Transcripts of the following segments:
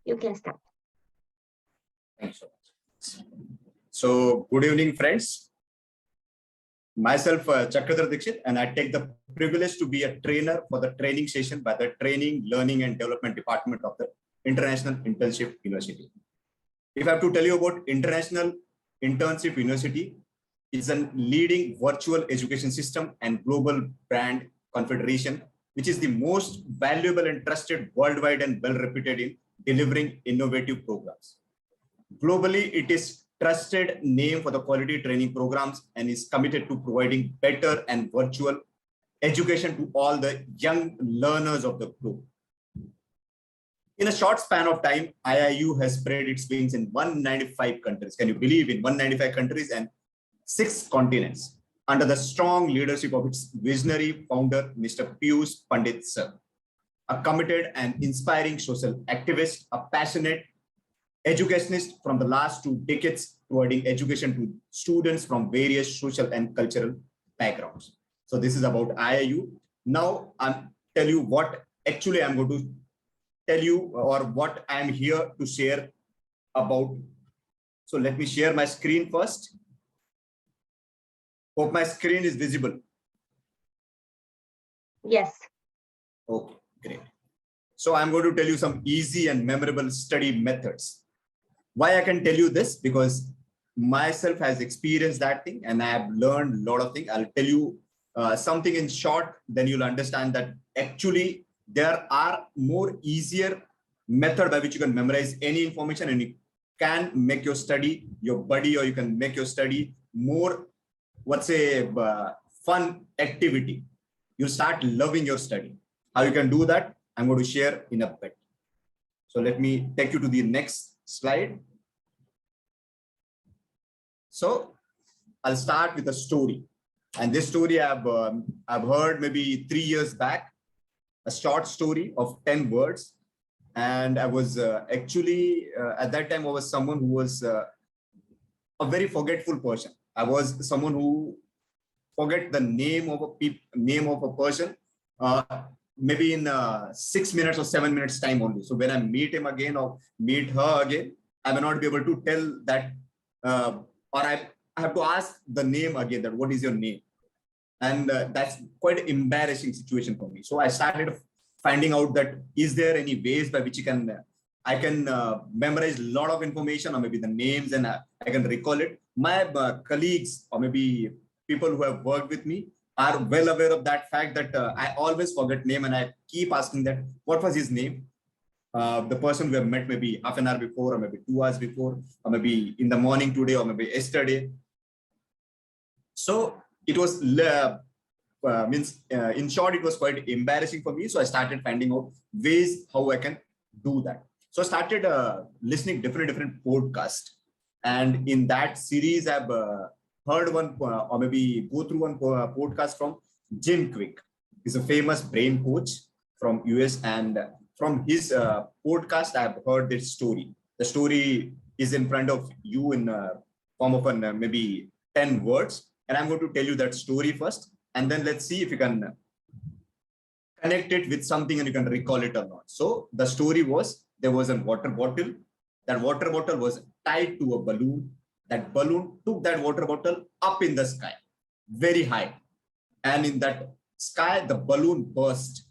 You can start. Thanks so much. So, good evening, friends. Myself, Chakradhar Dixit, and I take the privilege to be a trainer for the training session by the Training, Learning and Development Department of the International Internship University. If I have to tell you about International Internship University, it's a leading virtual education system and global brand confederation, which is the most valuable and trusted worldwide and well-reputed in delivering innovative programs. Globally, it is trusted name for the quality training programs and is committed to providing better and virtual education to all the young learners of the globe. In a short span of time, IIU has spread its wings in 195 countries. Can you believe, in 195 countries and 6 continents, under the strong leadership of its visionary founder, Mr. Piyush Pandit sir, a committed and inspiring social activist, a passionate educationist from the last 2 decades, providing education to students from various social and cultural backgrounds. So this is about IIU. Now I'm tell you what actually I'm going to tell you, or what I'm here to share about. So let me share my screen first. Hope my screen is visible. Yes. Okay, great. So I'm going to tell you some easy and memorable study methods. Why I can tell you this? Because myself has experienced that thing and I have learned a lot of things. I'll tell you something in short, then you'll understand that actually there are more easier method by which you can memorize any information and you can make your study your buddy, or you can make your study more, what's a fun activity. You start loving your study. How you can do that, I'm going to share in a bit. So let me take you to the next slide. So I'll start with a story, and this story I've heard maybe 3 years back, a short story of 10 words. And I was actually at that time I was someone who was a very forgetful person. I was someone who forget the name of a person maybe in 6 minutes or 7 minutes time only. So when I meet him again or meet her again, I may not be able to tell that, or I have to ask the name again, that what is your name? And that's quite an embarrassing situation for me. So I started finding out that is there any ways by which I can memorize a lot of information, or maybe the names, and I can recall it. My colleagues or maybe people who have worked with me are well aware of that fact that I always forget name, and I keep asking that what was his name. The person we have met maybe half an hour before, or maybe 2 hours before, or maybe in the morning today, or maybe yesterday. So it was in short, it was quite embarrassing for me. So I started finding out ways how I can do that. So I started listening different podcasts, and in that series I've heard one or maybe go through one podcast from Jim Quick. He's a famous brain coach from US, and from his podcast I've heard this story. The story is in front of you in form of maybe 10 words, and I'm going to tell you that story first, and then let's see if you can connect it with something and you can recall it or not. So the story was, there was a water bottle. That water bottle was tied to a balloon. That balloon took that water bottle up in the sky, very high. And in that sky, the balloon burst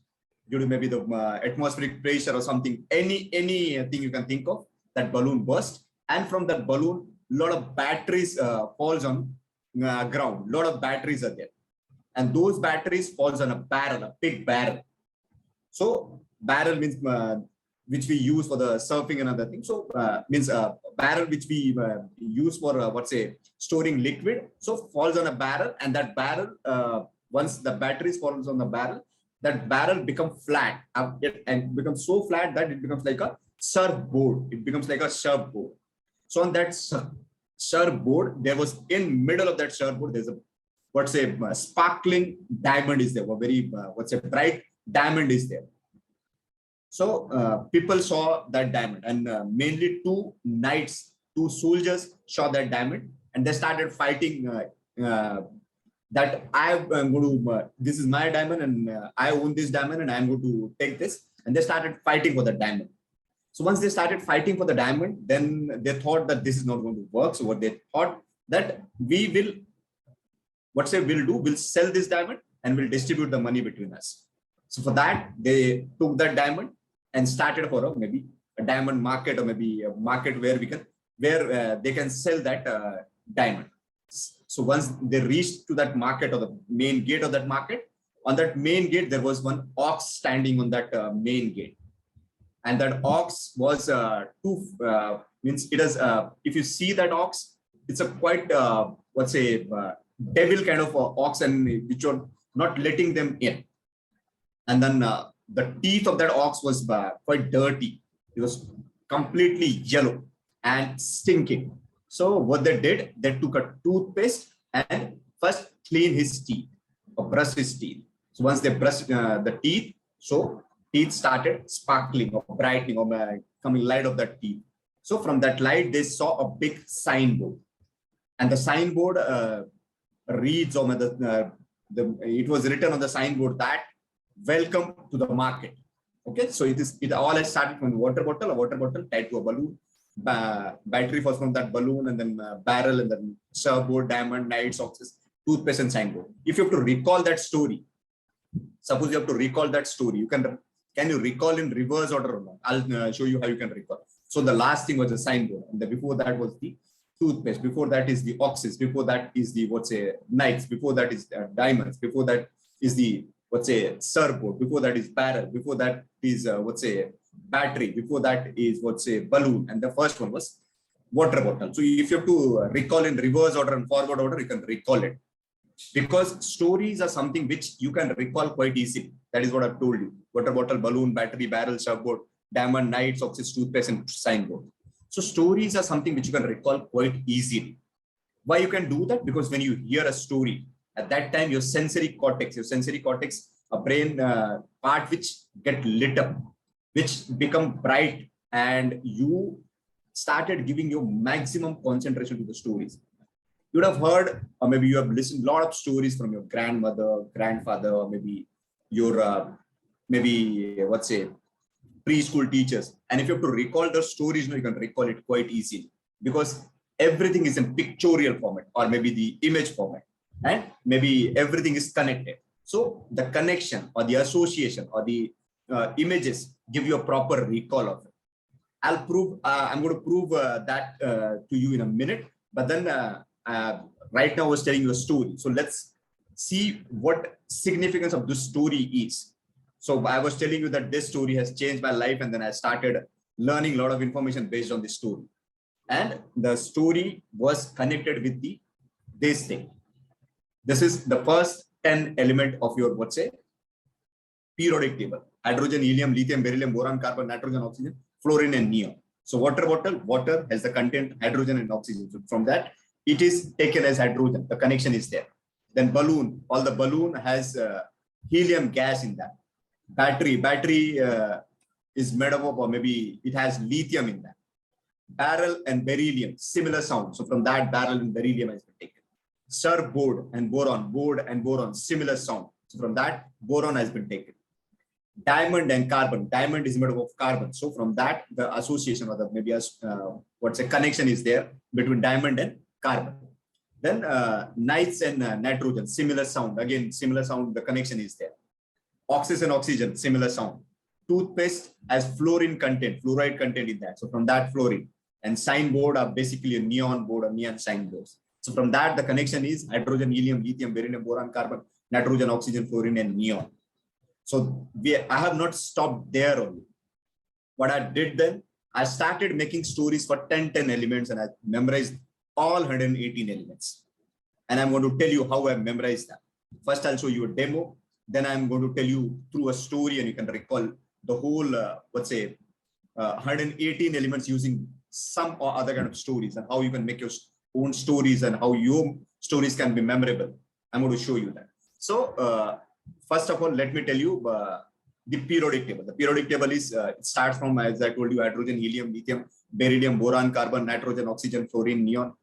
due to maybe the atmospheric pressure or something, anything you can think of. That balloon burst. And from that balloon, a lot of batteries falls on ground. A lot of batteries are there. And those batteries falls on a barrel, a big barrel. So barrel means which we use for the surfing and other things. So means a barrel which we use for storing liquid. So falls on a barrel, and that barrel, once the batteries falls on the barrel, that barrel becomes flat and becomes so flat that it becomes like a surfboard. It becomes like a surfboard. So on that surfboard, there was in middle of that surfboard, there's a sparkling diamond is there, a very bright diamond is there. So people saw that diamond, and mainly 2 knights, 2 soldiers saw that diamond, and they started fighting that I'm going to, this is my diamond, and I own this diamond, and I'm going to take this. And they started fighting for the diamond. So once they started fighting for the diamond, then they thought that this is not going to work. So what they thought that we'll sell this diamond and we'll distribute the money between us. So for that, they took that diamond and started for maybe a diamond market, or maybe a market where they can sell that diamond. So once they reached to that market, or the main gate of that market, on that main gate, there was one ox standing on that main gate. And that ox was if you see that ox, it's a quite, devil kind of ox, and which are not letting them in. And then the teeth of that ox was quite dirty. It was completely yellow and stinking. So what they did, they took a toothpaste and first clean his teeth, or brush his teeth. So once they brushed the teeth, so teeth started sparkling or brightening, or coming light of that teeth. So from that light, they saw a big signboard, and the signboard reads, or it was written on the signboard that welcome to the market. Okay, so it all has started from a water bottle tied to a balloon. Battery was from that balloon, and then barrel, and then surfboard, diamond, knights, oxes, toothpaste, and signboard. If you have to recall that story, suppose you have to recall that story, can you recall in reverse order or not? I'll show you how you can recall. So the last thing was the signboard, and before that was the toothpaste, before that is the oxes, before that is the knights, before that is diamonds, before that is the surfboard, before that is barrel, before that is battery, before that is balloon, and the first one was water bottle. So if you have to recall in reverse order and forward order, you can recall it, because stories are something which you can recall quite easily. That is what I've told you: water bottle, balloon, battery, barrel, surfboard, diamond, knights, oxys, toothpaste, and signboard. So stories are something which you can recall quite easily. Why you can do that? Because when you hear a story, at that time your sensory cortex, a brain part which get lit up, which become bright, and you started giving your maximum concentration to the stories. You would have heard, or maybe you have listened a lot of stories from your grandmother, grandfather, or maybe your preschool teachers. And if you have to recall the stories, you can recall it quite easily, because everything is in pictorial format, or maybe the image format, and maybe everything is connected. So the connection, or the association, or the images give you a proper recall of it. I'm going to prove that to you in a minute, but then right now I was telling you a story. So let's see what significance of this story is. So I was telling you that this story has changed my life, and then I started learning a lot of information based on this story. And the story was connected with this thing. This is the first 10 element of your periodic table: hydrogen, helium, lithium, beryllium, boron, carbon, nitrogen, oxygen, fluorine, and neon. So water bottle, water has the content hydrogen and oxygen. So from that, it is taken as hydrogen. The connection is there. Then balloon, all the balloon has helium gas in that. Battery is made up of, or maybe it has lithium in that. Barrel and beryllium, similar sound. So from that, barrel and beryllium has been taken. Surfboard and boron, similar sound. So from that, boron has been taken. Diamond and carbon. Diamond is made up of carbon. So from that, the association, or the maybe connection is there between diamond and carbon. Then knights and nitrogen, similar sound. Again, similar sound. The connection is there. Oxys and oxygen, similar sound. Toothpaste has fluoride content in that. So from that, fluorine. And signboard are basically a neon board, or neon signboards. So from that, the connection is hydrogen, helium, lithium, beryllium, boron, carbon, nitrogen, oxygen, fluorine, and neon. So I have not stopped there only. What I did then, I started making stories for 10 elements, and I memorized all 118 elements. And I'm going to tell you how I memorized that. First, I'll show you a demo. Then I'm going to tell you through a story, and you can recall the whole, 118 elements using some or other kind of stories, and how you can make your own stories, and how your stories can be memorable. I'm going to show you that. So first of all, let me tell you the periodic table. The periodic table is, it starts from, as I told you, hydrogen, helium, lithium, beryllium, boron, carbon, nitrogen, oxygen, fluorine, neon,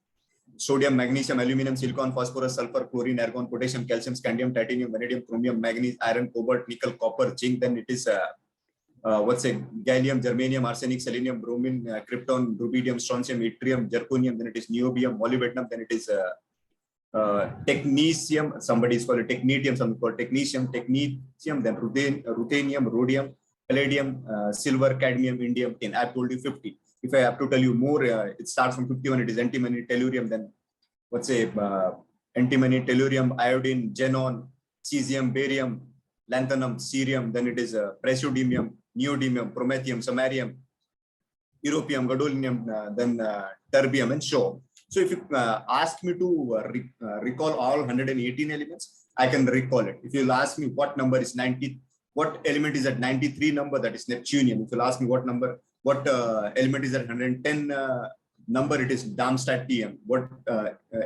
sodium, magnesium, aluminum, silicon, phosphorus, sulfur, chlorine, argon, potassium, calcium, scandium, titanium, vanadium, chromium, manganese, iron, cobalt, nickel, copper, zinc. Then it is gallium, germanium, arsenic, selenium, bromine, krypton, rubidium, strontium, yttrium, zirconium, then it is niobium, molybdenum, then it is technetium, somebody is called it technetium, some called technetium, then ruthenium, rhodium, palladium, silver, cadmium, indium, tin. I've told you 50. If I have to tell you more, it starts from 51. It is antimony, tellurium, then antimony, tellurium, iodine, xenon, cesium, barium, lanthanum, cerium, then it is praseodymium, neodymium, promethium, samarium, europium, gadolinium, then terbium, and so on. So if you ask me to recall all 118 elements, I can recall it. If you'll ask me what number is 90, what element is at 93 number, that is Neptunium. If you'll ask me what element is at 110 number, it is Darmstadtium. What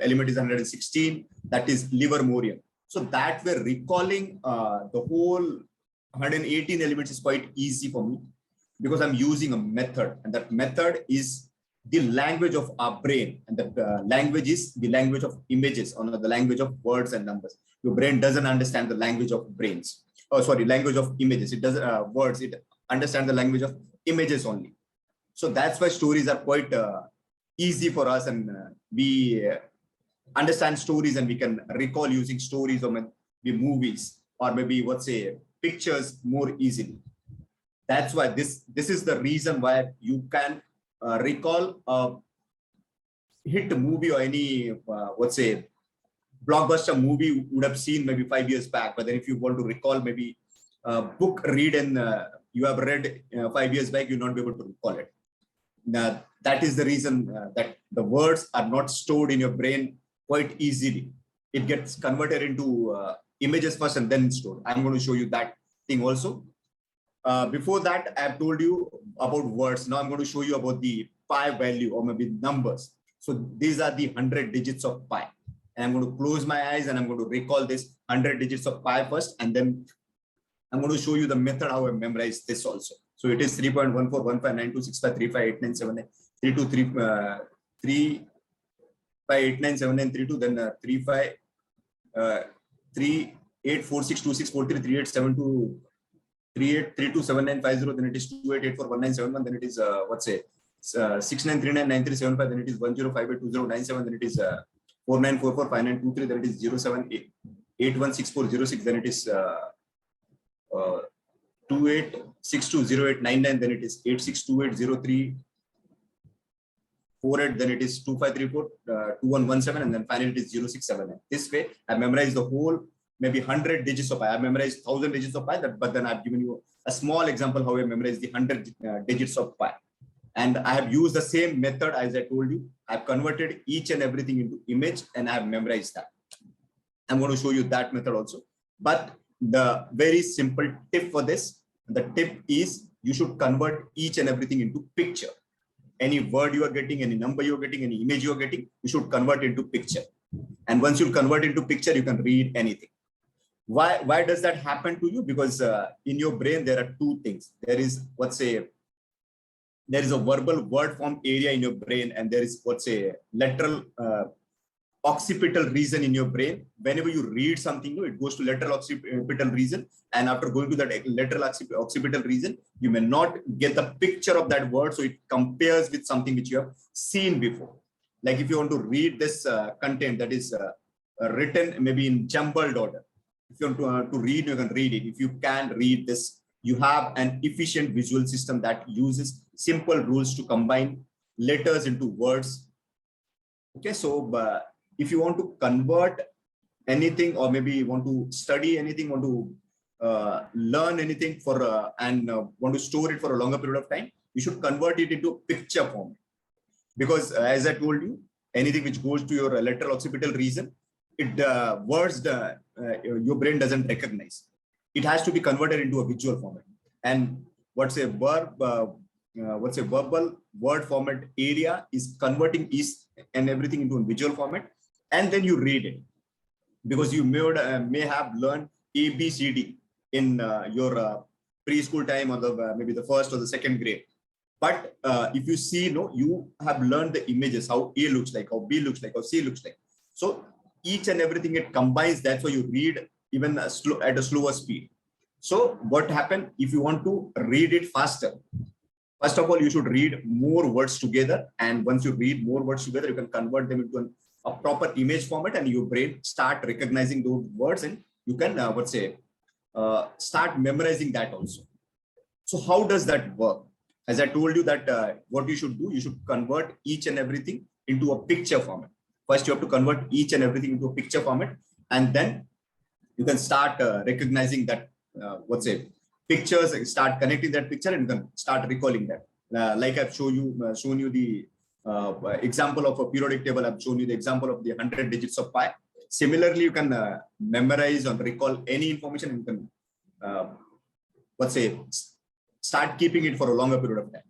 element is 116, that is Livermorium. So that way recalling the whole 118 elements is quite easy for me, because I'm using a method, and that method is the language of our brain, and that language is the language of images, or the language of words and numbers. Your brain doesn't understand the language of brains. Oh, sorry, language of images. It doesn't words. It understands the language of images only. So that's why stories are quite easy for us, and we understand stories, and we can recall using stories or maybe movies, or maybe pictures more easily. That's why this is the reason why you can recall a hit movie or any blockbuster movie you would have seen maybe 5 years back. But then if you want to recall maybe a book read and you have read 5 years back, you'll not be able to recall it. Now, that is the reason that the words are not stored in your brain quite easily. It gets converted into images first and then stored. I'm going to show you that thing also. Before that, I've told you about words. Now I'm going to show you about the pi value, or maybe numbers. So these are the 100 digits of pi. And I'm going to close my eyes and I'm going to recall this 100 digits of pi first. And then I'm going to show you the method how I memorize this also. So it is 3.14159265358979 3589792, then 384626433872 38327950, then it is 28841971, then it is 69399375, then it is 10582097, then it is 49445923, then it is 07816406, then it is 28620899, then it is 86280348, then it is 2534 2117, and then finally it is 0679. This way I memorized the whole maybe 100 digits of pi. I memorized 1000 digits of pi, but then I've given you a small example how I memorized the 100 digits of pi. And I have used the same method as I told you. I've converted each and everything into image, and I have memorized that. I'm going to show you that method also. But the very simple tip for this, the tip is you should convert each and everything into picture. Any word you are getting, any number you are getting, any image you are getting, you should convert into picture. And once you convert into picture, you can read anything. Why does that happen to you? Because in your brain, there are two things. There is, there is a verbal word form area in your brain, and there is lateral occipital region in your brain. Whenever you read something new, it goes to lateral occipital region, and after going to that lateral occipital region, you may not get the picture of that word, so it compares with something which you have seen before. Like if you want to read this content that is written maybe in jumbled order, if you want to read, you can read it. If you can read this, you have an efficient visual system that uses simple rules to combine letters into words. Okay, so if you want to convert anything, or maybe you want to study anything, want to learn anything for and want to store it for a longer period of time, you should convert it into picture form. Because as I told you, anything which goes to your lateral occipital region, your brain doesn't recognize. It has to be converted into a visual format. And verbal word format area is converting and everything into a visual format, and then you read it. Because you may have learned ABCD in your preschool time, or maybe the first or the second grade. But if you see, you have learned the images, how A looks like, how B looks like, how C looks like. So each and everything it combines. That's why you read even at a slower speed. So what happened if you want to read it faster? First of all, you should read more words together. And once you read more words together, you can convert them into a proper image format, and your brain start recognizing those words, and you can, start memorizing that also. So how does that work? As I told you that what you should do, you should convert each and everything into a picture format. First, you have to convert each and everything into a picture format, and then you can start recognizing that, pictures, start connecting that picture, and you can start recalling that. Like I've shown you the example of a periodic table. I've shown you the example of the 100 digits of pi. Similarly, you can memorize or recall any information, and you can, start keeping it for a longer period of time.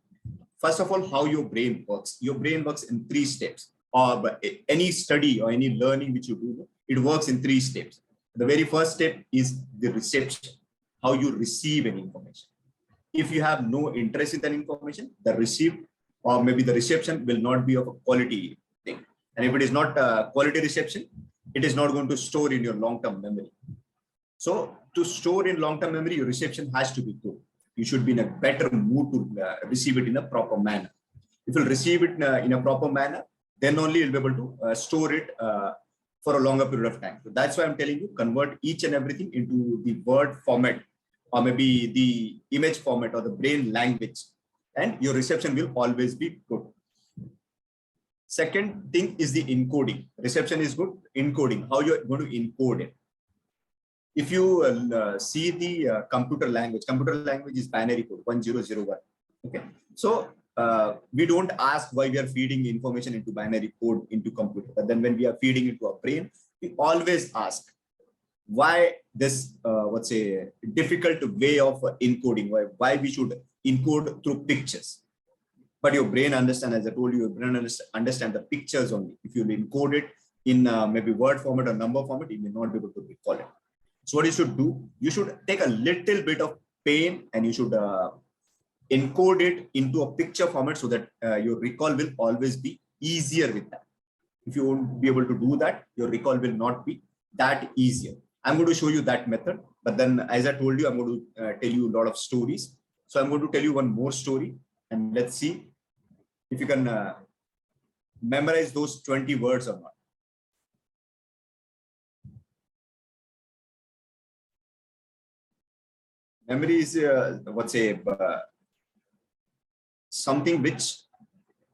First of all, how your brain works. Your brain works in 3 steps. Or any study or any learning which you do, it works in 3 steps. The very first step is the reception, how you receive any information. If you have no interest in that information, the received or maybe the reception will not be of a quality thing. And if it is not a quality reception, it is not going to store in your long-term memory. So to store in long-term memory, your reception has to be good. You should be in a better mood to receive it in a proper manner. If you receive it in a proper manner, then only you'll be able to store it for a longer period of time. So that's why I'm telling you, convert each and everything into the word format, or maybe the image format, or the brain language, and your reception will always be good. Second thing is the encoding. Reception is good. Encoding, how you're going to encode it. If you see the computer language is binary code 1001. Okay, so we don't ask why we are feeding information into binary code into computer, but then when we are feeding into our brain, we always ask why this difficult way of encoding, why we should encode through pictures. But your brain understand, as I told you, your brain understand the pictures only. If you encode it in maybe word format or number format, you may not be able to recall it. So what you should do, you should take a little bit of pain, and you should encode it into a picture format, so that your recall will always be easier with that. If you won't be able to do that, your recall will not be that easier. I'm going to show you that method, but then as I told you, I'm going to tell you a lot of stories. So I'm going to tell you one more story, and let's see if you can memorize those 20 words or not. Memory is something which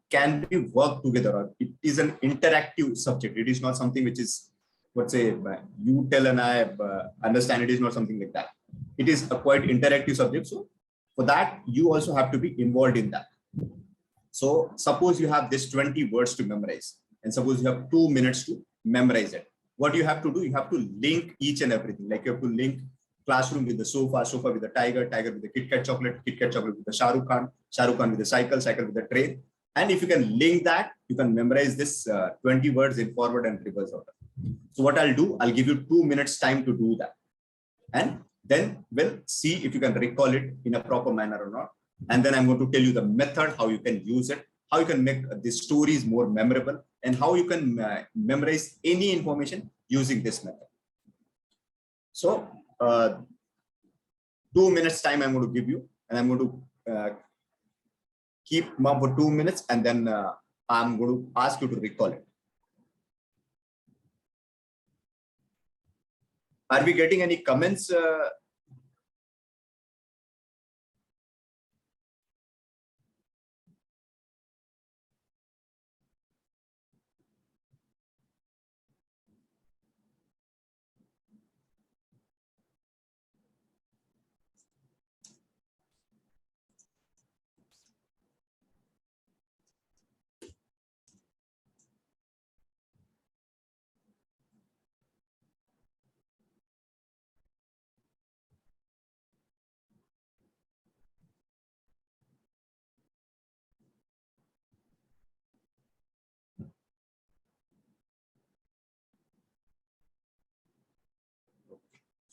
can be worked together, or it is an interactive subject. It is not something which is, you tell and I understand. It is not something like that. It is a quite interactive subject. So for that, you also have to be involved in that. So suppose you have this 20 words to memorize, and suppose you have 2 minutes to memorize it. What you have to do, you have to link each and everything. Like you have to link classroom with the sofa, sofa with the tiger, tiger with the Kit Kat chocolate with the Shah Rukh Khan with the cycle, cycle with the train. And if you can link that, you can memorize this 20 words in forward and reverse order. So what I'll do, I'll give you 2 minutes time to do that. And then we'll see if you can recall it in a proper manner or not. And then I'm going to tell you the method, how you can use it, how you can make the stories more memorable, and how you can memorize any information using this method. So 2 minutes time I'm going to give you, and I'm going to keep mum for 2 minutes, and then I'm going to ask you to recall it. Are we getting any comments?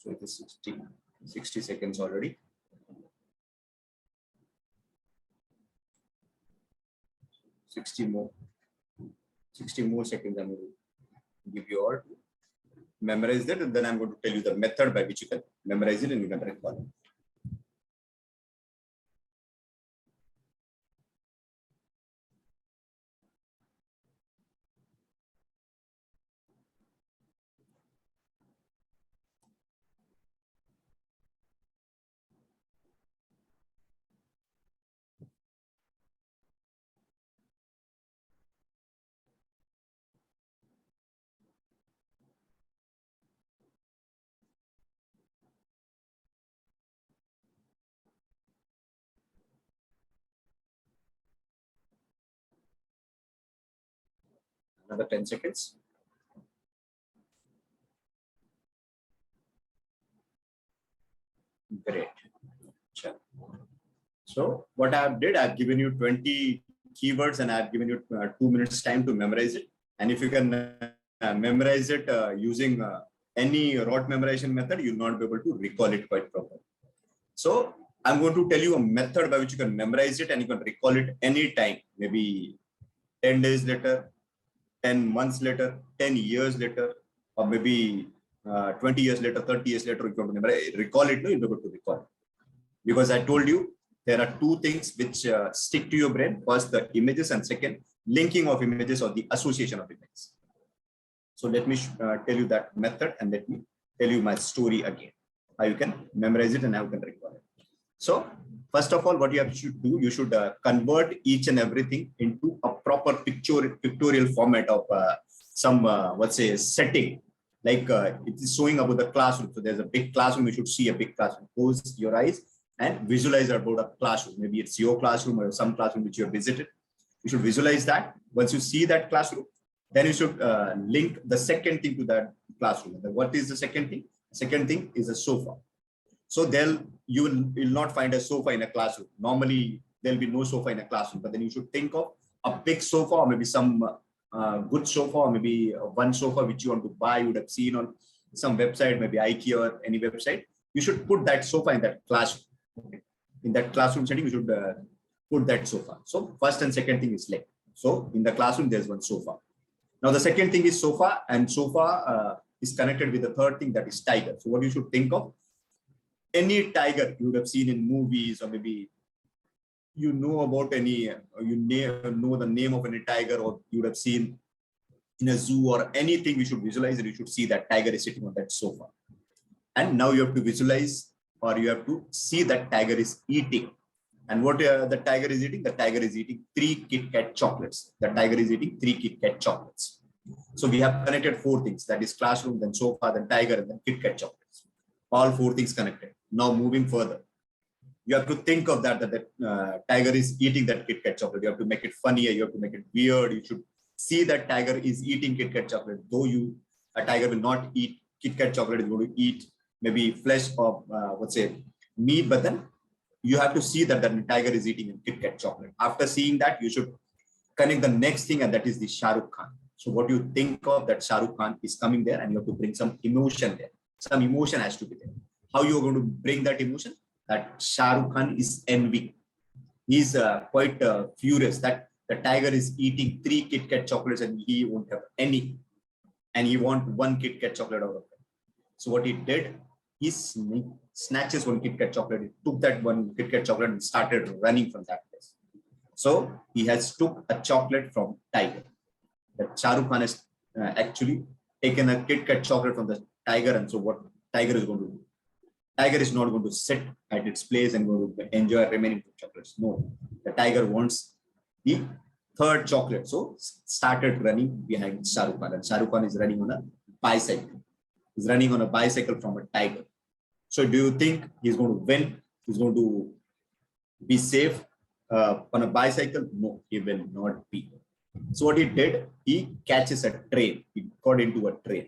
So it is 60 seconds already. 60 more seconds I'm going to give you all. memorize that, and then I'm going to tell you the method by which you can memorize it and you can recall it. Another 10 seconds. Great. Sure. So what I have did, I've given you 20 keywords and I've given you 2 minutes time to memorize it. And if you can memorize it using any rote memorization method, you'll not be able to recall it quite properly. So I'm going to tell you a method by which you can memorize it and you can recall it anytime, maybe 10 days later, 10 months later, 10 years later, or maybe 20 years later, 30 years later, if you want to recall it, no, you'll be able to recall it. Because I told you, there are two things which stick to your brain. First, the images, and second, linking of images or the association of images. So let me tell you that method and let me tell you my story again. How you can memorize it and how you can recall it. So first of all, what you should do, you should convert each and everything into a proper pictorial format of some, let's say, setting. Like it is showing about the classroom. So there's a big classroom, you should see a big classroom. Close your eyes and visualize about a classroom. Maybe it's your classroom or some classroom which you have visited. You should visualize that. Once you see that classroom, then you should link the second thing to that classroom. What is the second thing? The second thing is a sofa. So you will not find a sofa in a classroom. Normally, there'll be no sofa in a classroom, but then you should think of a big sofa or maybe some good sofa, or maybe one sofa which you want to buy, you would have seen on some website, maybe IIU or any website. You should put that sofa in that classroom. Okay. In that classroom setting, you should put that sofa. So first and second thing is leg. So in the classroom, there's one sofa. Now the second thing is sofa, and sofa is connected with the third thing, that is tiger. So what you should think of, any tiger you would have seen in movies, or maybe you know about any, you know the name of any tiger, or you would have seen in a zoo or anything, you should visualize it. You should see that tiger is sitting on that sofa. And now you have to visualize, or you have to see that tiger is eating. And what the tiger is eating? The tiger is eating 3 Kit Kat chocolates. The tiger is eating 3 Kit Kat chocolates. So we have connected 4 things, that is classroom, then sofa, then tiger, and then Kit Kat chocolates. All 4 things connected. Now moving further, you have to think of that tiger is eating that Kit Kat chocolate. You have to make it funnier. You have to make it weird. You should see that tiger is eating Kit Kat chocolate. Though a tiger will not eat Kit Kat chocolate, is going to eat maybe flesh or let's say meat, but then you have to see that the tiger is eating a Kit Kat chocolate. After seeing that, you should connect the next thing, and that is the Shah Rukh Khan. So what you think of, that Shah Rukh Khan is coming there, and you have to bring some emotion there. Some emotion has to be there. How you are going to bring that emotion? That Shah Rukh Khan is envy. He's quite furious that the tiger is eating 3 Kit Kat chocolates and he won't have any. And he wants 1 Kit Kat chocolate out of it. So what he did, he snatches 1 Kit Kat chocolate. He took that 1 Kit Kat chocolate and started running from that place. So he has took a chocolate from tiger. That Shah Rukh Khan has actually taken a Kit Kat chocolate from the tiger. And so what tiger is going to do? Tiger is not going to sit at its place and going to enjoy remaining 2 chocolates. No, the tiger wants the 3rd chocolate. So started running behind Shah Rukh Khan. And Shah Rukh Khan is running on a bicycle. He's running on a bicycle from a tiger. So do you think he's going to win? He's going to be safe on a bicycle? No, he will not be. So what he did, he catches a train. He got into a train.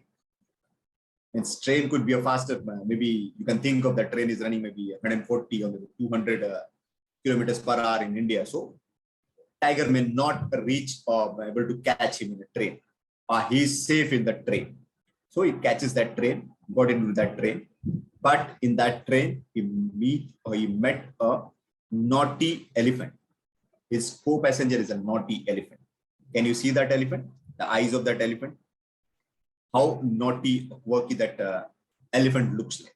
And train could be a faster, maybe you can think of that train is running maybe 140 or 200 kilometers per hour in India. So tiger may not reach or be able to catch him in the train. He's safe in the train. So he catches that train, got into that train. But in that train, he met a naughty elephant. His co-passenger is a naughty elephant. Can you see that elephant? The eyes of that elephant? how naughty, quirky that elephant looks like.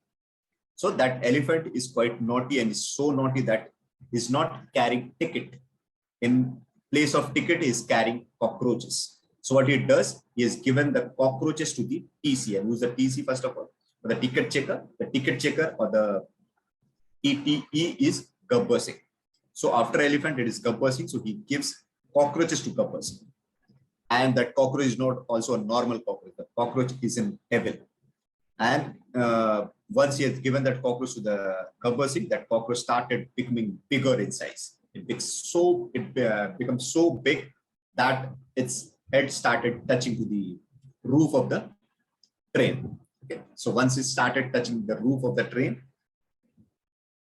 So that elephant is quite naughty and is so naughty that he's not carrying ticket. In place of ticket, he is carrying cockroaches. So what he does, he has given the cockroaches to the TC. And who's the TC first of all? The ticket checker. The ticket checker or the TTE is Gabbar Singh. So after elephant, it is Gabbar Singh. So he gives cockroaches to Gabbar Singh. And that cockroach is not also a normal cockroach. The cockroach is in heaven. And once he has given that cockroach to the Gabbar Singh, that cockroach started becoming bigger in size. It becomes so big that its head started touching to the roof of the train. Okay. So once it started touching the roof of the train,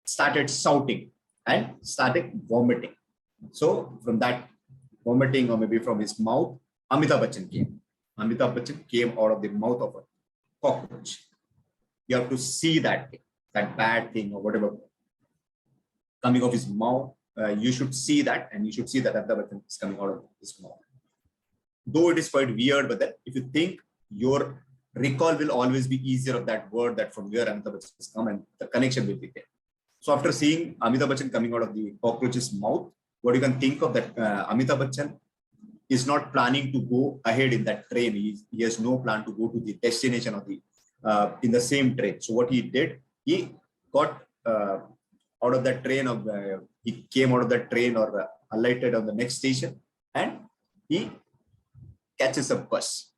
started shouting and started vomiting. So from that vomiting, or maybe from his mouth, Amitabh Bachchan came. Amitabh Bachchan came out of the mouth of a cockroach. You have to see that thing, that bad thing or whatever coming off his mouth. You should see that, and you should see that Amitabh Bachchan is coming out of his mouth. Though it is quite weird, but then if you think, your recall will always be easier of that word, that from where Amitabh Bachchan has come, and the connection will be there. So after seeing Amitabh Bachchan coming out of the cockroach's mouth, what you can think of that Amitabh Bachchan is not planning to go ahead in that train. He has no plan to go to the destination of the in the same train. So what he did, he got out of that train, he came out of that train or alighted on the next station, and he catches a bus.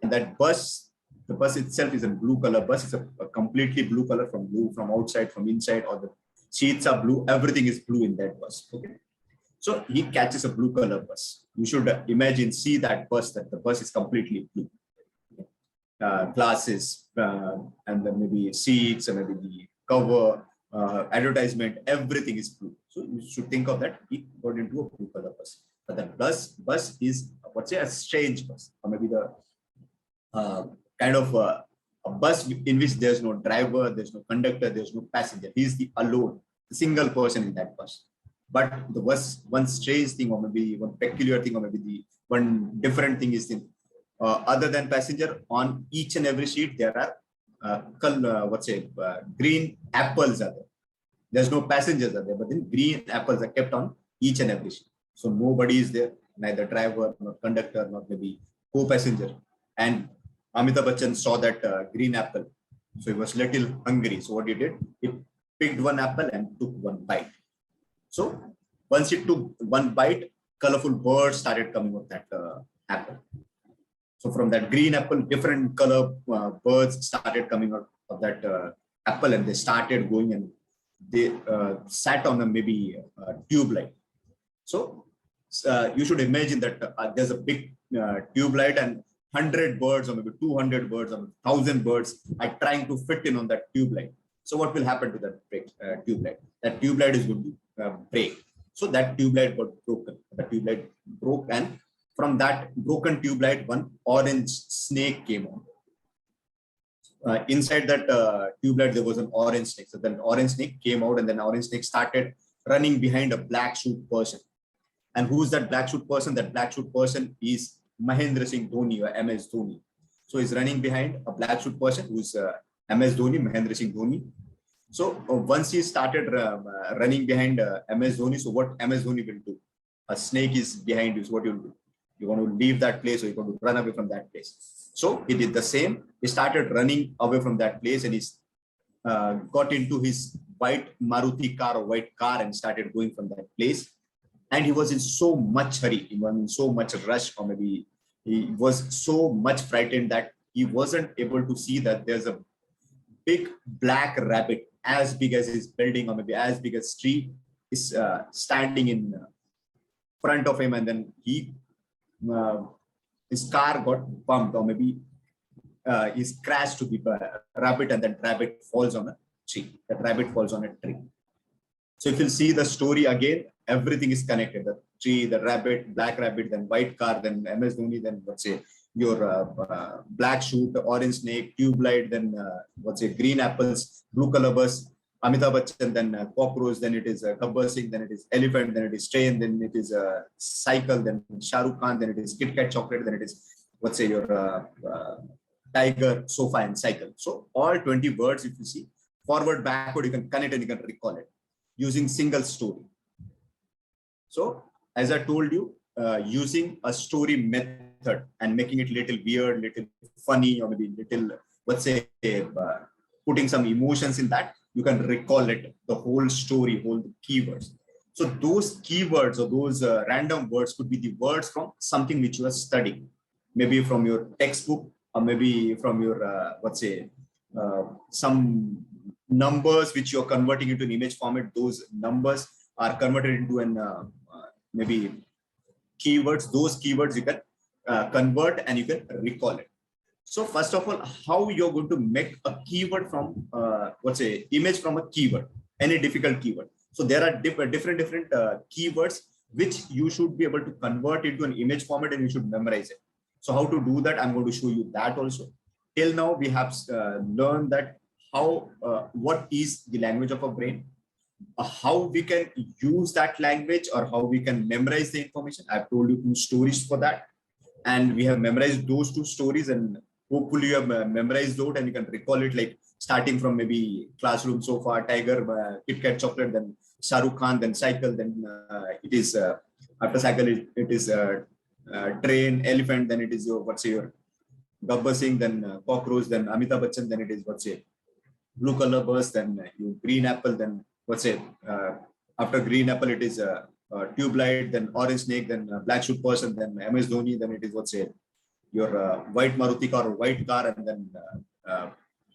And that bus, the bus itself is a blue color bus. It's a completely blue color, from outside, from inside, or the seats are blue. Everything is blue in that bus. Okay. So he catches a blue color bus. You should see that bus, that the bus is completely blue. Glasses, and then maybe seats, and maybe the cover, advertisement, everything is blue. So you should think of that. He got into a blue color bus. But that bus is, a strange bus, or maybe the kind of a bus in which there's no driver, there's no conductor, there's no passenger. He's the alone, the single person in that bus. But the one strange thing, or maybe one peculiar thing, or maybe the one different thing is in, other than passenger, on each and every seat there are green apples are there. There's no passengers are there, but then green apples are kept on each and every seat. So nobody is there, neither driver, nor conductor, nor maybe co-passenger. And Amitabh Bachchan saw that green apple. So he was little hungry. So what he did, he picked one apple and took one bite. So once he took one bite, colorful birds started coming with that apple. So from that green apple, different color birds started coming out of that apple, and they started going, and they sat on a tube light. So you should imagine that there's a big tube light, and 100 birds, or maybe 200 birds, or 1,000 birds are trying to fit in on that tube light. So what will happen to that tube light? That tube light is going to break. So that tube light got broken. The tube light broke, and from that broken tube light, one orange snake came out. Inside that tube light, there was an orange snake. So then orange snake came out, and then orange snake started running behind a black suit person. And who's that black suit person? That black suit person is Mahendra Singh Dhoni, or MS Dhoni. So he's running behind a black suit person who's MS Dhoni, Mahendra Singh Dhoni. So once he started running behind MS Dhoni, so what MS Dhoni will do? A snake is behind you, so what you'll do? You want to leave that place, or you want to run away from that place. So he did the same. He started running away from that place, and he got into his white Maruti car, or white car, and started going from that place. And he was in so much hurry, he was in so much rush, or maybe he was so much frightened that he wasn't able to see that there's a big black rabbit as big as his building, or maybe as big as tree, is standing in front of him. And then his car got bumped, or maybe he's crashed to the rabbit, and that rabbit falls on a tree. That rabbit falls on a tree. So if you see the story again, everything is connected. The tree, the rabbit, black rabbit, then white car, then MS Dhoni, then your black shoot, orange snake, tube light, then green apples, blue color bus, Amitabh Bachchan, then cockroach, then it is Gabbar Singh, then it is elephant, then it is train, then it is cycle, then Shah Rukh Khan, then it is Kit Kat chocolate, then it is your tiger, sofa, and cycle. So all 20 words, if you see, forward, backward, you can connect and you can recall it using single story. So as I told you, using a story method and making it little weird, little funny, or maybe little, let's say, putting some emotions in that, you can recall it, the whole story, whole keywords. So those keywords or those random words could be the words from something which you are studying, maybe from your textbook, or maybe from your, let's say, some numbers which you're converting into an image format. Those numbers are converted into an maybe keywords. Those keywords you can convert and you can recall it. So first of all, how you're going to make a keyword from, let's say, image from a keyword, any difficult keyword. So there are different keywords which you should be able to convert into an image format and you should memorize it. So how to do that, I'm going to show you that also. Till now, we have learned that how, what is the language of a brain, how we can use that language or how we can memorize the information. I've told you 2 stories for that. And we have memorized those 2 stories, and hopefully you have memorized those and you can recall it, like starting from maybe classroom, sofa, tiger, Kit Kat chocolate, then Shah Rukh Khan, then cycle, then it is after cycle it is train, elephant, then it is your, what's your Gabbar Singh, then cockroach, then Amitabh Bachchan, then it is, what's it, blue color bus, then you green apple, then what's it, after green apple it is tube light, then orange snake, then black shoe person, then MS Dhoni, then it is, what's it, your white Maruti car or white car, and then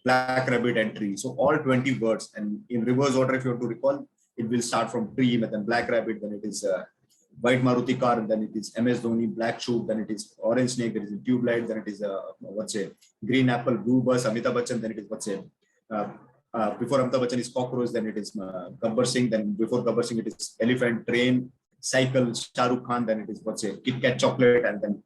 black rabbit and tree. So all 20 words, and in reverse order, if you have to recall, it will start from tree, but then black rabbit, then it is white Maruti car, and then it is MS Dhoni, black shoe, then it is orange snake, there is a tube light, then it is what's it, green apple, blue bus, Amitabh Bachchan, then it is, what's it, before Amitabh Bachchan is cockroach, then it is Gabbar Singh, then before Gabbar Singh it is elephant, train, cycle, Shah Rukh Khan, then it is, what's it, Kit Kat chocolate, and then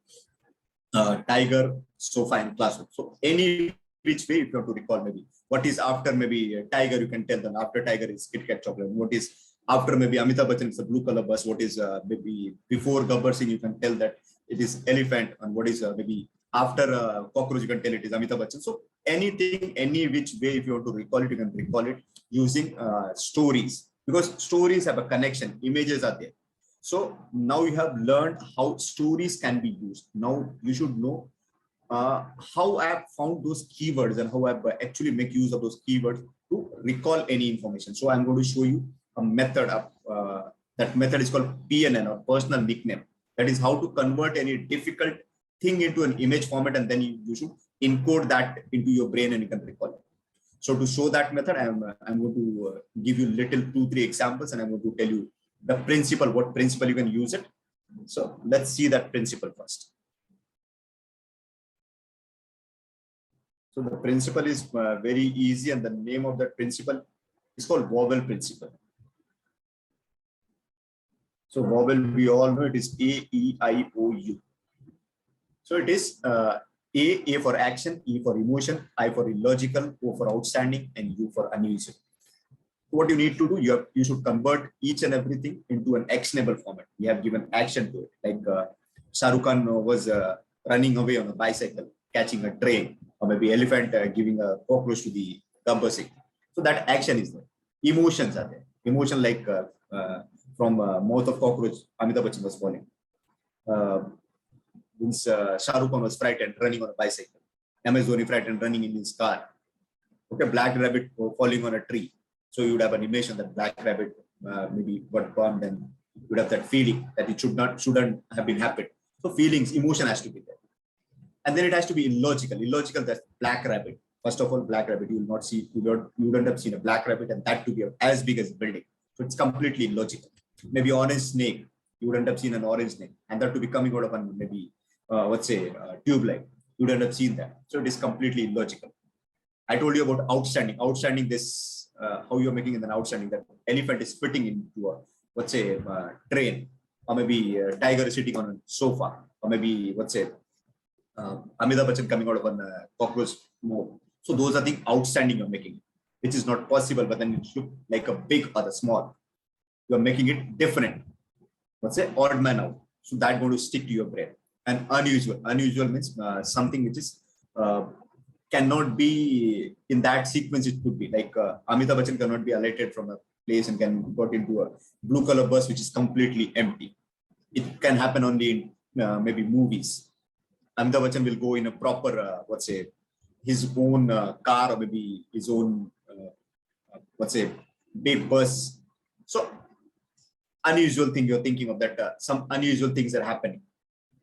tiger, sofa, and classroom. So any which way, if you have to recall, maybe what is after maybe tiger, you can tell them after tiger is Kit Kat chocolate. What is after maybe Amitabh Bachchan, it's a blue color bus. What is maybe before Gabbar Singh, you can tell that it is elephant. And what is maybe after cockroach, you can tell it is Amitabh Bachchan. So anything, any which way, if you want to recall it, you can recall it using stories, because stories have a connection, images are there. So now you have learned how stories can be used. Now you should know how I have found those keywords and how I actually make use of those keywords to recall any information. So I'm going to show you a method of that method is called PNN, or personal nickname. That is how to convert any difficult thing into an image format, and then you should encode that into your brain and you can recall it. So to show that method, I'm going to give you little 2-3 examples, and I'm going to tell you the principle, what principle you can use it. So let's see that principle first. So the principle is very easy, and the name of that principle is called Wobble Principle. So Wobble, we all know it is AEIOU. So it is A for action, E for emotion, I for illogical, O for outstanding, and U for unusual. What you need to do, you should convert each and everything into an actionable format. We have given action to it. Like Shah Rukh Khan was running away on a bicycle, catching a train, or maybe elephant giving a cockroach to the Gabbar Singh. So that action is there. Emotions are there. Emotion like from mouth of cockroach, Amitabh Bachchan was falling. Shah Rukh Khan was frightened, running on a bicycle. MS Dhoni frightened, running in his car. Okay, black rabbit falling on a tree. So you would have an image on that black rabbit maybe got burned, and you would have that feeling that it shouldn't have been happened. So feelings, emotion has to be there. And then it has to be illogical. Illogical, that's black rabbit. First of all, black rabbit, you will not see, you wouldn't have seen a black rabbit, and that to be as big as a building. So it's completely illogical. Maybe orange snake, you wouldn't have seen an orange snake, and that to be coming out of an maybe let's say tube light. You wouldn't have seen that. So it is completely illogical. I told you about outstanding. Outstanding, this how you're making it an outstanding. That elephant is fitting into a, let's say, train, or maybe a tiger is sitting on a sofa, or maybe, let's say, Amitabh Bachchan coming out of a cockroach mode. So those are the outstanding you're making, which is not possible, but then it looks like a big or a small. You're making it different. Let's say odd man out. So that's going to stick to your brain. And unusual. Unusual means something which is cannot be in that sequence. It could be like Amitabh Bachchan cannot be alighted from a place and can got into a blue color bus which is completely empty. It can happen only in maybe movies. Amitabh Bachchan will go in a proper, his own car or maybe his own, big bus. So unusual thing you're thinking of that, some unusual things are happening.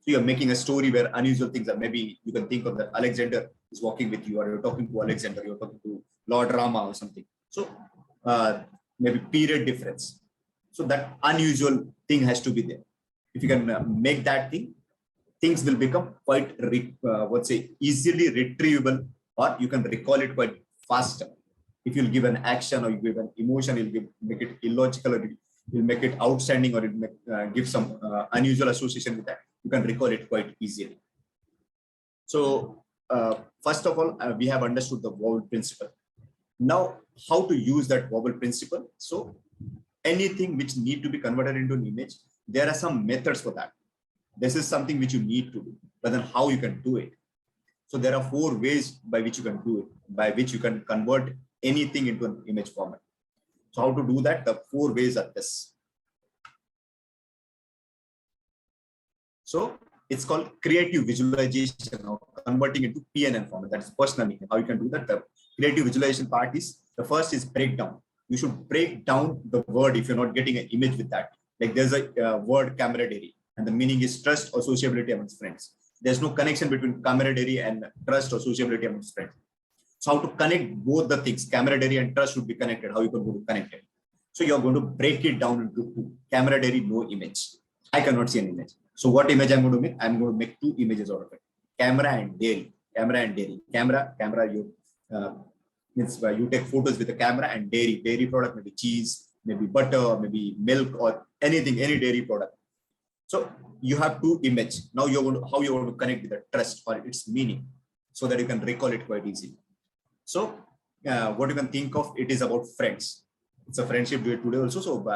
So you're making a story where unusual things are, maybe you can think of that Alexander is walking with you, or you're talking to Alexander, you're talking to Lord Rama or something. So maybe period difference. So that unusual thing has to be there. If you can make that thing, things will become quite, easily retrievable, or you can recall it quite faster. If you'll give an action or you give an emotion, you'll make it illogical, or you'll make it outstanding, or it give some unusual association with that, you can recall it quite easily. So first of all, we have understood the Wobble principle. Now, how to use that Wobble principle? So anything which need to be converted into an image, there are some methods for that. This is something which you need to do, but then how you can do it. So there are 4 ways by which you can do it, by which you can convert anything into an image format. So how to do that? The 4 ways are this. So it's called creative visualization, or converting into PNN format. That is personal meaning. How you can do that? The creative visualization part is, the first is breakdown. You should break down the word if you're not getting an image with that. Like there's a word camaraderie, and the meaning is trust or sociability amongst friends. There's no connection between camaraderie and trust or sociability amongst friends. So how to connect both the things, camaraderie and trust should be connected. How you can go to connect it? So you're going to break it down into 2. Camaraderie, no image. I cannot see an image. So what image I'm going to make? I'm going to make 2 images out of it. Camera and dairy. Camera and dairy. Camera, you you take photos with a camera, and dairy. Dairy product, maybe cheese, maybe butter, maybe milk, or anything, any dairy product. So you have 2 images. Now you're going to, how you're going to connect with the trust or its meaning, so that you can recall it quite easily. So what you can think of, it is about friends. It's a friendship day today also. So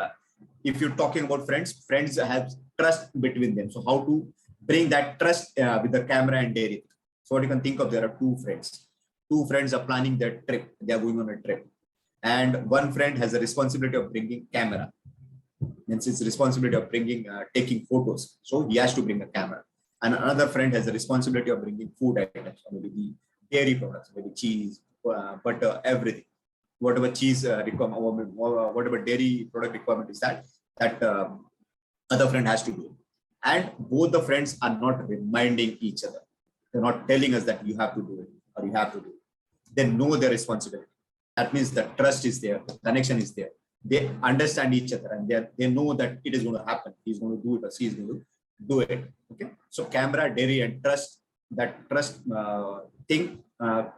if you're talking about friends, friends have trust between them. So how to bring that trust with the camera and dairy? So what you can think of, there are 2 friends. 2 friends are planning their trip. They are going on a trip. And one friend has the responsibility of bringing camera. Hence his responsibility of bringing, taking photos. So he has to bring a camera. And another friend has the responsibility of bringing food items, maybe the dairy products, maybe cheese, butter, everything. Whatever cheese requirement, whatever dairy product requirement is that other friend has to do. And both the friends are not reminding each other. They're not telling us that you have to do it or you have to do it. They know their responsibility. That means the trust is there, the connection is there. They understand each other, and they know that it is going to happen. He's going to do it, or she is going to do it. Okay. So camera, dairy, and trust. That trust thing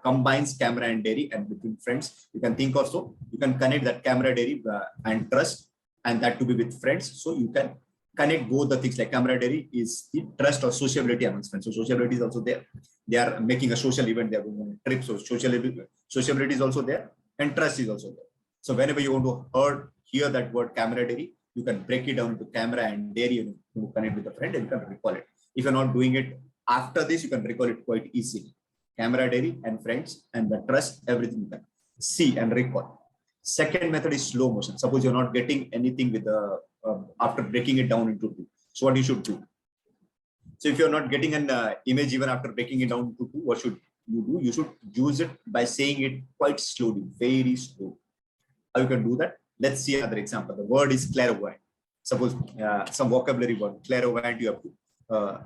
combines camera and dairy, and between friends, you can think also, you can connect that camera, dairy, and trust, and that to be with friends. So you can connect both the things. Like camaraderie is the trust or sociability amongst friends. So sociability is also there. They are making a social event. They are going on a trip. So sociability is also there, and trust is also there. So whenever you want to hear that word camaraderie, you can break it down into camera and dairy, and you connect with a friend, and you can recall it. If you're not doing it after this, you can recall it quite easily. Camaraderie and friends and the trust, everything you can see and recall. Second method is slow motion. Suppose you're not getting anything with the after breaking it down into 2. So what you should do? So if you're not getting an image even after breaking it down into 2, what should you do? You should use it by saying it quite slowly, very slow. How you can do that? Let's see another example. The word is clairvoyant. Suppose some vocabulary word, clairvoyant, you have to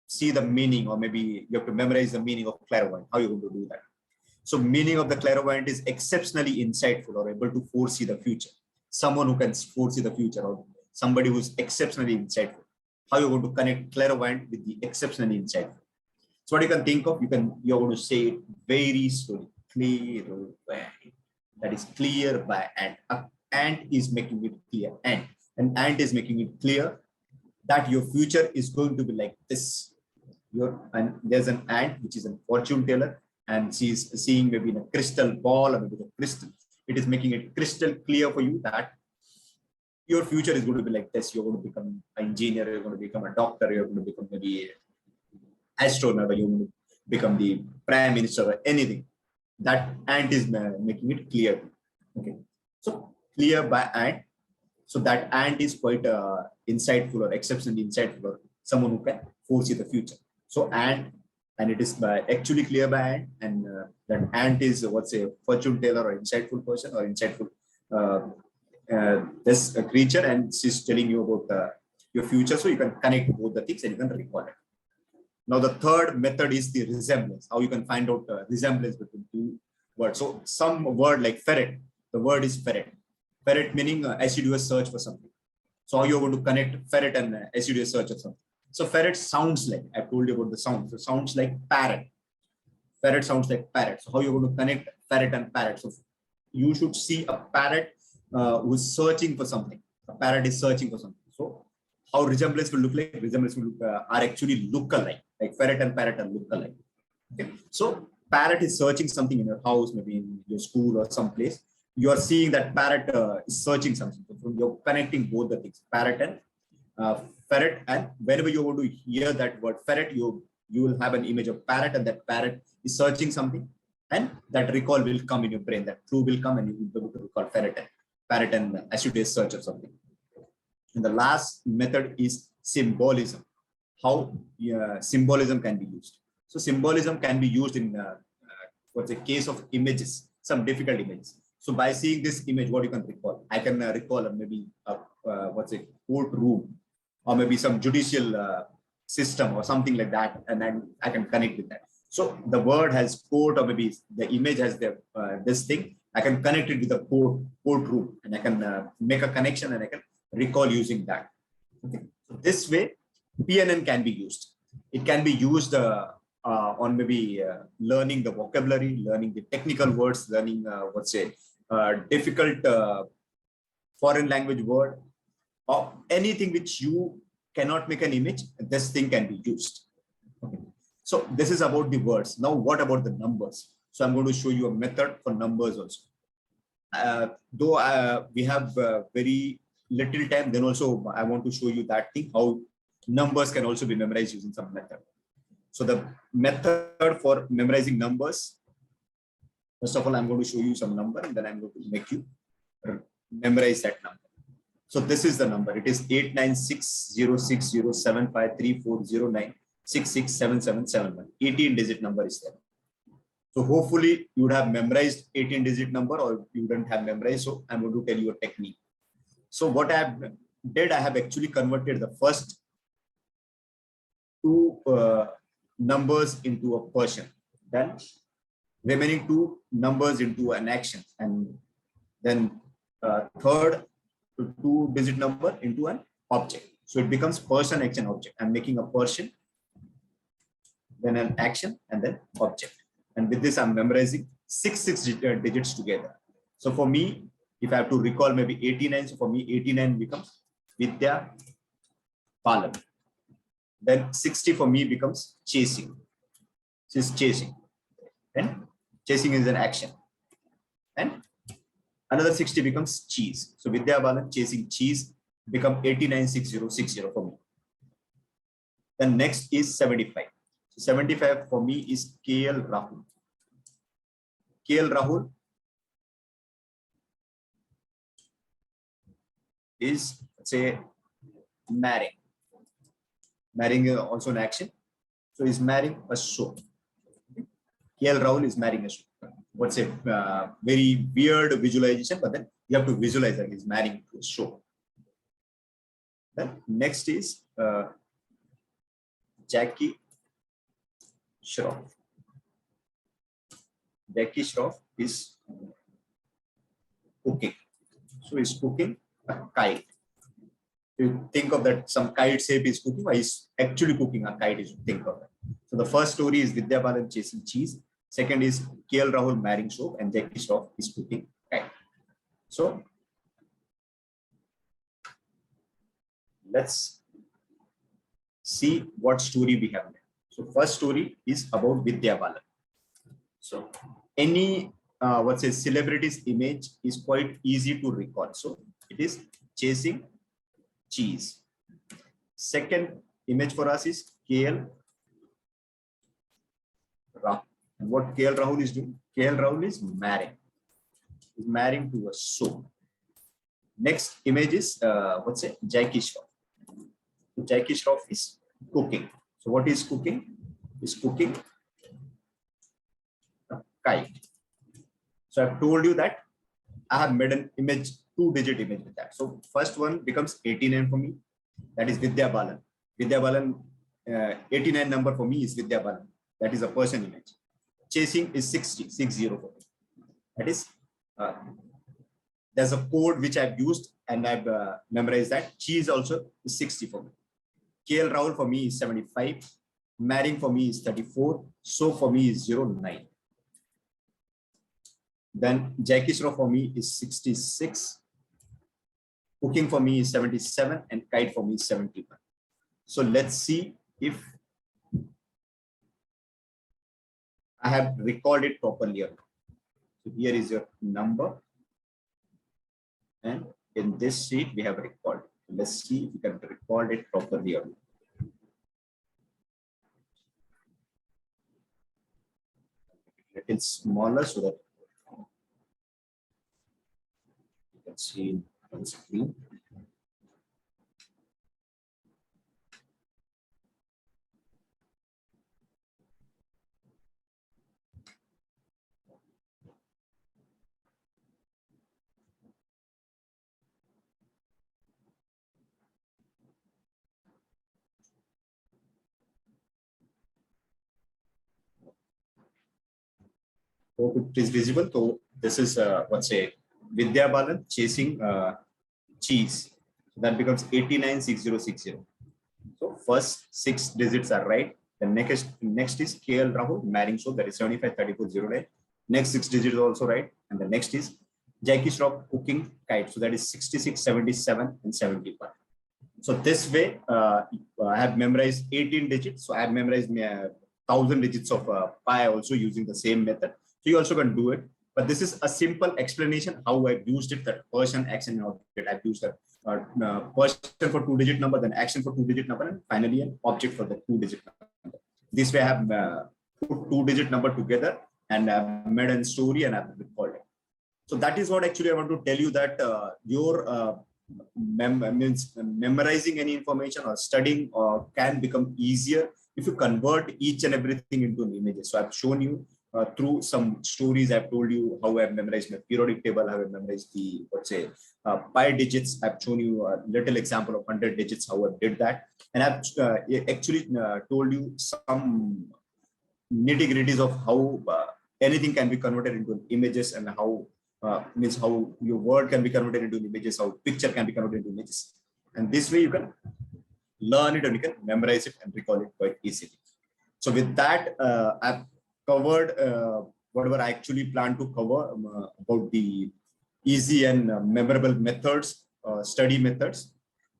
see the meaning, or maybe you have to memorize the meaning of clairvoyant. How are you going to do that? So meaning of the clairvoyant is exceptionally insightful, or able to foresee the future. Someone who can foresee the future, or somebody who's exceptionally insightful. How you're going to connect clairvoyant with the exceptionally insightful? So what you can think of, you're going to say it very slowly. Clairvoyant. That is clear by ant. Ant is making it clear. An ant is making it clear that your future is going to be like this. And there's an ant which is a fortune teller, and she's seeing maybe in a crystal ball or maybe a crystal. It is making it crystal clear for you that your future is going to be like this. You're going to become an engineer, you're going to become a doctor, you're going to become maybe an astronaut, you're going to become the prime minister or anything. That ant is making it clear. Okay, so clear by ant. So that ant is quite insightful or exceptionally insightful, or someone who can foresee the future. So ant, and it is actually clear by ant, and that ant is what's a fortune teller or insightful person or insightful this creature, and she's telling you about your future, so you can connect both the things and you can recall it. Now the third method is the resemblance. How you can find out resemblance between two words. So some word like ferret, the word is ferret. Ferret meaning as you do a search for something. So how you're going to connect ferret and as you do a search of something. So ferret sounds like, I've told you about the sound. So sounds like parrot. Ferret sounds like parrot. So how you're going to connect ferret and parrot. So you should see a parrot who's searching for something. A parrot is searching for something. So how resemblance will look like? Resemblance will look, are actually look-alike. Like ferret and parrot are look-alike. Okay. So parrot is searching something in your house, maybe in your school or someplace. You are seeing that parrot is searching something. So you're connecting both the things, parrot and ferret. And whenever you want to hear that word ferret, you will have an image of parrot, and that parrot is searching something, and that recall will come in your brain. That clue will come, and you will be able to recall parrot and as you do a search of something. And the last method is symbolism. How symbolism can be used. So symbolism can be used in what's a case of images, some difficult images. So by seeing this image, what you can recall? I can recall maybe what's a courtroom, or maybe some judicial system or something like that, and then I can connect with that. So the word has court, or maybe the image has the this thing. I can connect it with the courtroom, and I can make a connection, and I can recall using that. Okay. So this way, PNN can be used. It can be used on maybe learning the vocabulary, learning the technical words, learning what's a difficult foreign language word, or anything which you cannot make an image. This thing can be used. Okay. So this is about the words. Now, what about the numbers? So I'm going to show you a method for numbers also. Though we have very little time, then also I want to show you that thing, how numbers can also be memorized using some method. So the method for memorizing numbers, first of all, I'm going to show you some number, and then I'm going to make you memorize that number. So this is the number. It is 8960607534096677771. 18-digit number is there. So hopefully you would have memorized 18-digit number, or you wouldn't have memorized. So I'm going to tell you a technique. So what I have actually converted the first two numbers into a person, then remaining two numbers into an action, and then third two-digit number into an object. So it becomes person, action, object. I'm making a person, then an action, and then object. And with this, I'm memorizing six digits together. So for me, if I have to recall maybe 89, so for me, 89 becomes Vidya Palam. Then 60 for me becomes chasing. She's chasing. And chasing is an action. And another 60 becomes cheese. So Vidya Balan chasing cheese become 896060 for me. Then next is 75. So 75 for me is KL Rahul. KL Rahul is, say, marrying. Marrying is also an action. So he's marrying a show. KL Rahul is marrying a show. What's a very weird visualization, but then you have to visualize that he's marrying to a show. Then next is Jackie Shroff. Jackie Shroff is cooking. So he's cooking a kite. You think of that, some kite shape is cooking, or he's actually cooking a kite, is think of it. So the first story is Vidya Balan chasing cheese. Second is KL Rahul marrying soap, and Jackie Shroff is cooking kite. So let's see what story we have. So first story is about Vidya Balan. So any what's a celebrity's image is quite easy to recall. So it is chasing cheese. Second image for us is KL Rahul. And what KL Rahul is doing? KL Rahul is marrying. He's marrying to a soul. Next image is what's it? Jackie Shroff. Jackie Shroff is cooking. So what is cooking? Is cooking a kite. So I've told you that I have made an image, 2-digit image with that. So first one becomes 89 for me. That is Vidya Balan. Vidya Balan, 89 number for me is Vidya Balan. That is a person image. Chasing is 60 for me. That is, there's a code which I've used and I've memorized that. Cheese also is 60 for me. KL Rahul for me is 75. Marrying for me is 34. So for me is 09. Then Jackie Shroff for me is 66. Cooking for me is 77 and kite for me is 71. So let's see if I have recalled it properly. So here is your number. And in this sheet, we have recalled. Let's see if we can record it properly or not. Little smaller so that you can see on the screen. Hope it is visible. So this is what's a Vidya Balan chasing cheese. So that becomes 896060. So first 6 digits are right. The next is KL Rahul marrying. So that is 753409. Next 6 digits also right. And the next is Jackie Shroff cooking kite. So that is 66, 77, and 71. So this way, I have memorized 18 digits. So I have memorized 1000 digits of pi also using the same method. So you also can do it. But this is a simple explanation how I've used it, that person, action, and object. I've used that person for 2-digit number, then action for 2-digit number, and finally an object for the 2-digit number. This way I have put 2-digit number together and I've made a story and I've recalled it. So that is what actually I want to tell you, that your memorizing any information or studying can become easier if you convert each and everything into an images. So I've shown you through some stories. I've told you how I've memorized my periodic table, how I've memorized the, let's say, pi digits. I've shown you a little example of 100 digits, how I did that. And I've actually told you some nitty-gritties of how anything can be converted into images, and how means how your word can be converted into images, how picture can be converted into images. And this way you can learn it and you can memorize it and recall it quite easily. So with that, I've covered whatever I actually plan to cover about the easy and memorable methods, study methods.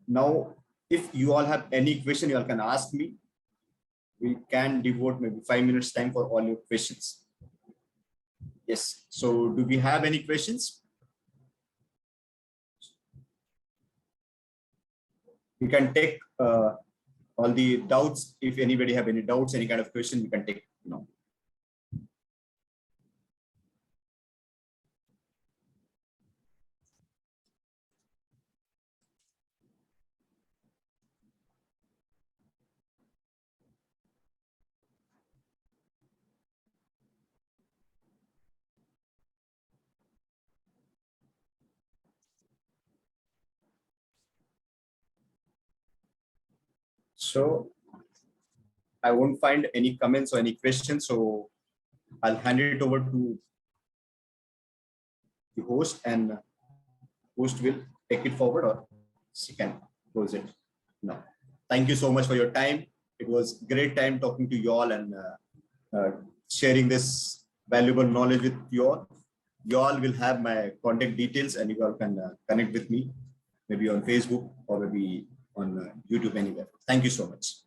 Now, if you all have any question, you all can ask me. We can devote maybe 5 minutes time for all your questions. Yes. So do we have any questions? We can take all the doubts. If anybody have any doubts, any kind of question, we can take now. So I won't find any comments or any questions. So I'll hand it over to the host, and host will take it forward, or she can close it now. Thank you so much for your time. It was great time talking to you all and sharing this valuable knowledge with you all. You all will have my contact details, and you all can connect with me, maybe on Facebook or maybe on YouTube, anywhere. Thank you so much.